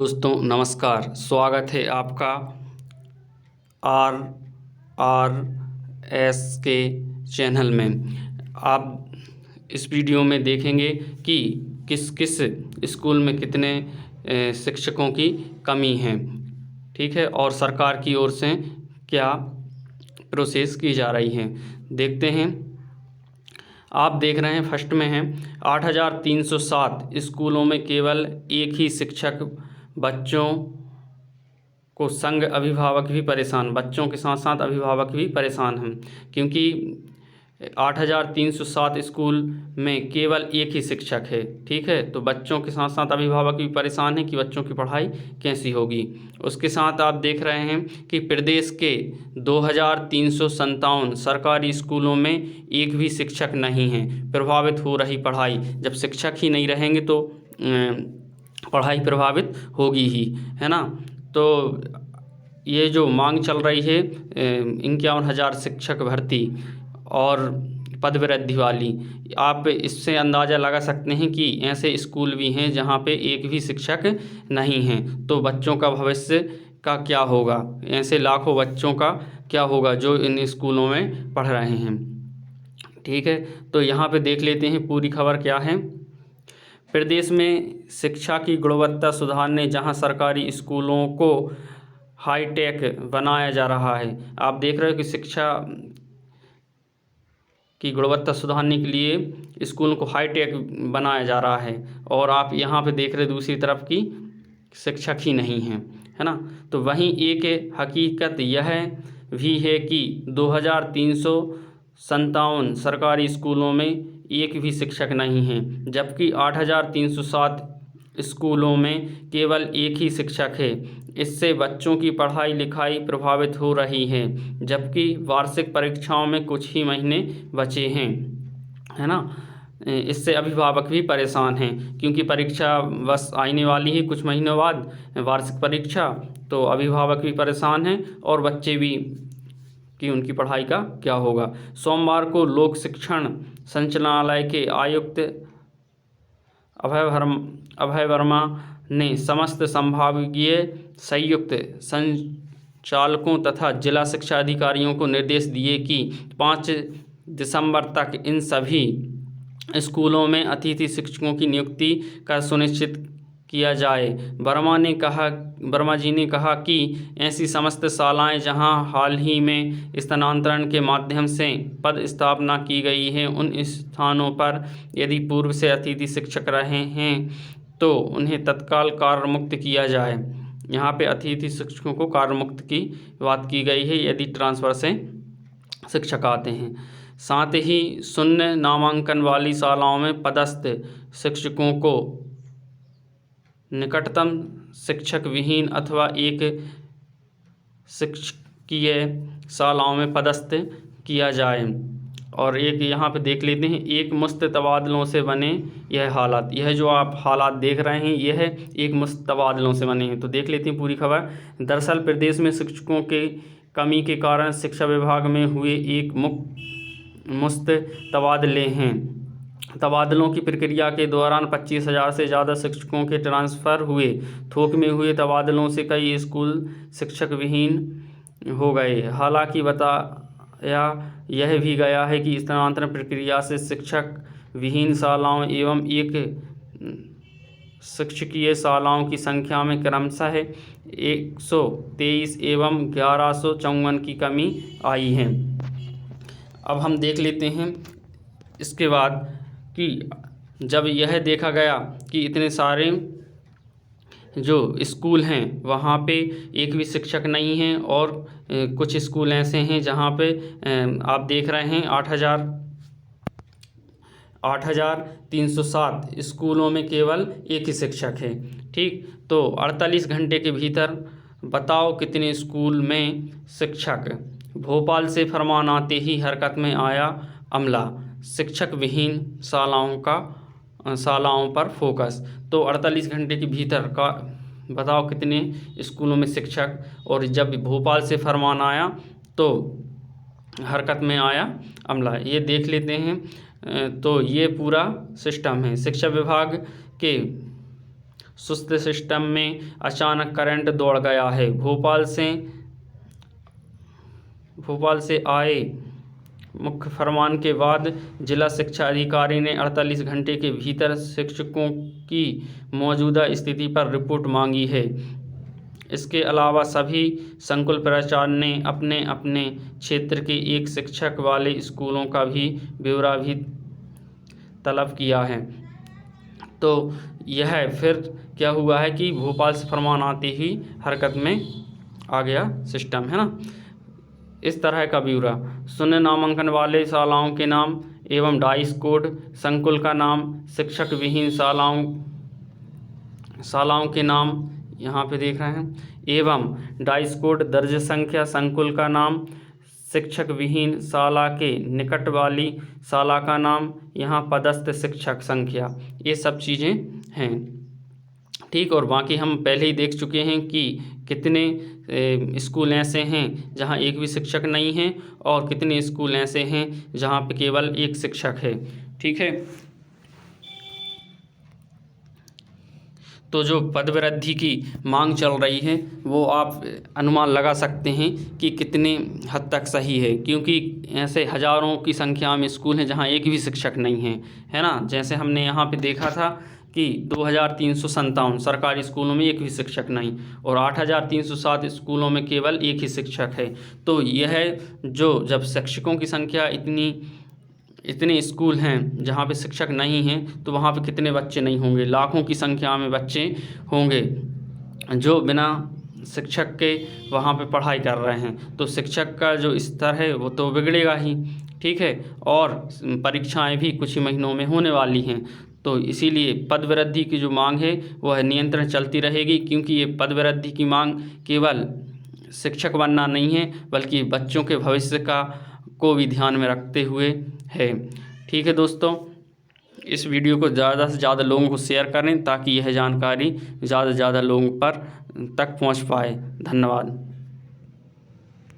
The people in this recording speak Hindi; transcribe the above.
दोस्तों नमस्कार। स्वागत है आपका आर आर एस के चैनल में। आप इस वीडियो में देखेंगे कि किस किस स्कूल में कितने शिक्षकों की कमी है, ठीक है, और सरकार की ओर से क्या प्रोसेस की जा रही है। देखते हैं। आप देख रहे हैं फर्स्ट में है 8,307 स्कूलों में केवल एक ही शिक्षक। बच्चों को संग अभिभावक भी परेशान, बच्चों के साथ साथ अभिभावक भी परेशान हैं, क्योंकि 8,307 स्कूल में केवल एक ही शिक्षक है, ठीक है। तो बच्चों के साथ साथ अभिभावक भी परेशान हैं कि बच्चों की पढ़ाई कैसी होगी। उसके साथ आप देख रहे हैं कि प्रदेश के 2,357 सरकारी स्कूलों में एक भी शिक्षक नहीं है। प्रभावित हो रही पढ़ाई। जब शिक्षक ही नहीं रहेंगे तो पढ़ाई प्रभावित होगी ही, है ना। तो ये जो मांग चल रही है 51,000 शिक्षक भर्ती और पद वृद्धि वाली, आप इससे अंदाज़ा लगा सकते हैं कि ऐसे स्कूल भी हैं जहां पे एक भी शिक्षक नहीं हैं। तो बच्चों का भविष्य का क्या होगा, ऐसे लाखों बच्चों का क्या होगा जो इन स्कूलों में पढ़ रहे हैं, ठीक है। तो यहाँ पे देख लेते हैं पूरी खबर क्या है। प्रदेश में शिक्षा की गुणवत्ता सुधारने जहां सरकारी स्कूलों को हाईटेक बनाया जा रहा है। आप देख रहे हो कि शिक्षा की गुणवत्ता सुधारने के लिए स्कूलों को हाईटेक बनाया जा रहा है, और आप यहाँ पे देख रहे दूसरी तरफ की शिक्षक ही नहीं हैं, है ना। तो वहीं एक हकीकत यह भी है कि 2,357 सरकारी स्कूलों में एक भी शिक्षक नहीं हैं, जबकि 8,307 स्कूलों में केवल एक ही शिक्षक है। इससे बच्चों की पढ़ाई लिखाई प्रभावित हो रही है, जबकि वार्षिक परीक्षाओं में कुछ ही महीने बचे हैं, है ना। इससे अभिभावक भी परेशान हैं, क्योंकि परीक्षा बस आने वाली है कुछ महीनों बाद, वार्षिक परीक्षा। तो अभिभावक भी परेशान हैं और बच्चे भी कि उनकी पढ़ाई का क्या होगा। सोमवार को लोक शिक्षण संचालनालय के आयुक्त अभय वर्मा ने समस्त संभागीय संयुक्त संचालकों तथा जिला शिक्षा अधिकारियों को निर्देश दिए कि 5 दिसंबर तक इन सभी स्कूलों में अतिथि शिक्षकों की नियुक्ति का सुनिश्चित किया जाए। वर्मा जी ने कहा कि ऐसी समस्त शालाएं जहां हाल ही में स्थानांतरण के माध्यम से पद स्थापना की गई है, उन स्थानों पर यदि पूर्व से अतिथि शिक्षक रहे हैं तो उन्हें तत्काल कार्यमुक्त किया जाए। यहाँ पे अतिथि शिक्षकों को कार्यमुक्त की बात की गई है यदि ट्रांसफ़र से शिक्षक आते हैं। साथ ही शून्य नामांकन वाली शालाओं में पदस्थ शिक्षकों को निकटतम शिक्षक विहीन अथवा एक शिक्षकीय शालाओं में पदस्थ किया जाए। और एक यहाँ पे देख लेते हैं, एक मुश्त तबादलों से बने यह हालात। यह जो आप हालात देख रहे हैं यह है एक मुश्त तबादलों से बने हैं। तो देख लेते हैं पूरी खबर। दरअसल प्रदेश में शिक्षकों के कमी के कारण शिक्षा विभाग में हुए एक मुश्त तबादले हैं। तबादलों की प्रक्रिया के दौरान 25,000 से ज़्यादा शिक्षकों के ट्रांसफ़र हुए। थोक में हुए तबादलों से कई स्कूल शिक्षक विहीन हो गए। हालांकि बताया यह भी गया है कि स्थानांतरण प्रक्रिया से शिक्षक विहीन शालाओं एवं एक शिक्षकीय शालाओं की संख्या में क्रमशः 123 एवं 1154 की कमी आई है। अब हम देख लेते हैं इसके बाद कि जब यह देखा गया कि इतने सारे जो स्कूल हैं वहाँ पे एक भी शिक्षक नहीं हैं, और कुछ स्कूल ऐसे हैं जहाँ पे आप देख रहे हैं 8,307 स्कूलों में केवल एक ही शिक्षक है, ठीक। तो 48 घंटे के भीतर बताओ कितने स्कूल में शिक्षक। भोपाल से फरमान आते ही हरकत में आया अमला, शिक्षक विहीन शालाओं पर फोकस। तो 48 घंटे के भीतर का बताओ कितने स्कूलों में शिक्षक, और जब भोपाल से फरमान आया तो हरकत में आया अमला। ये देख लेते हैं। तो ये पूरा सिस्टम है। शिक्षा विभाग के सुस्त सिस्टम में अचानक करंट दौड़ गया है। भोपाल से आए मुख्य फरमान के बाद जिला शिक्षा अधिकारी ने 48 घंटे के भीतर शिक्षकों की मौजूदा स्थिति पर रिपोर्ट मांगी है। इसके अलावा सभी संकुल प्राचार्य ने अपने अपने क्षेत्र के एक शिक्षक वाले स्कूलों का भी ब्यौरा भी तलब किया है। तो यह फिर क्या हुआ है कि भोपाल से फरमान आते ही हरकत में आ गया सिस्टम, है ना। इस तरह का ब्यौरा। शून्य नामांकन वाले शालाओं के नाम एवं डाइस कोड, संकुल का नाम, शिक्षक विहीन शालाओं के नाम यहाँ पे देख रहे हैं, एवं डाइस कोड, दर्ज संख्या, संकुल का नाम, शिक्षक विहीन शाला के निकट वाली शाला का नाम, यहाँ पदस्थ शिक्षक संख्या, ये सब चीज़ें हैं। ठीक, और बाकी हम पहले ही देख चुके हैं कि कितने स्कूल ऐसे हैं जहाँ एक भी शिक्षक नहीं है और कितने स्कूल ऐसे हैं जहाँ पे केवल एक शिक्षक है। ठीक है, तो जो पदवृद्धि की मांग चल रही है वो आप अनुमान लगा सकते हैं कि कितने हद तक सही है, क्योंकि ऐसे हज़ारों की संख्या में स्कूल हैं जहाँ एक भी शिक्षक नहीं है, है ना। जैसे हमने यहाँ पे देखा था कि 2357 सरकारी स्कूलों में एक भी शिक्षक नहीं और 8307 स्कूलों में केवल एक ही शिक्षक है। तो यह जो जब शिक्षकों की संख्या इतने स्कूल हैं जहाँ पे शिक्षक नहीं हैं तो वहाँ पे कितने बच्चे नहीं होंगे, लाखों की संख्या में बच्चे होंगे जो बिना शिक्षक के वहाँ पे पढ़ाई कर रहे हैं। तो शिक्षक का जो स्तर है वो तो बिगड़ेगा ही। ठीक है, और परीक्षाएं भी कुछ ही महीनों में होने वाली हैं। तो इसीलिए पदवृद्धि की जो मांग है वह नियंत्रण चलती रहेगी, क्योंकि ये पदवृद्धि की मांग केवल शिक्षक बनना नहीं है बल्कि बच्चों के भविष्य को भी ध्यान में रखते हुए है। ठीक है दोस्तों, इस वीडियो को ज़्यादा से ज़्यादा लोगों को शेयर करें ताकि यह जानकारी ज़्यादा से ज़्यादा लोगों तक पहुंच पाए। धन्यवाद।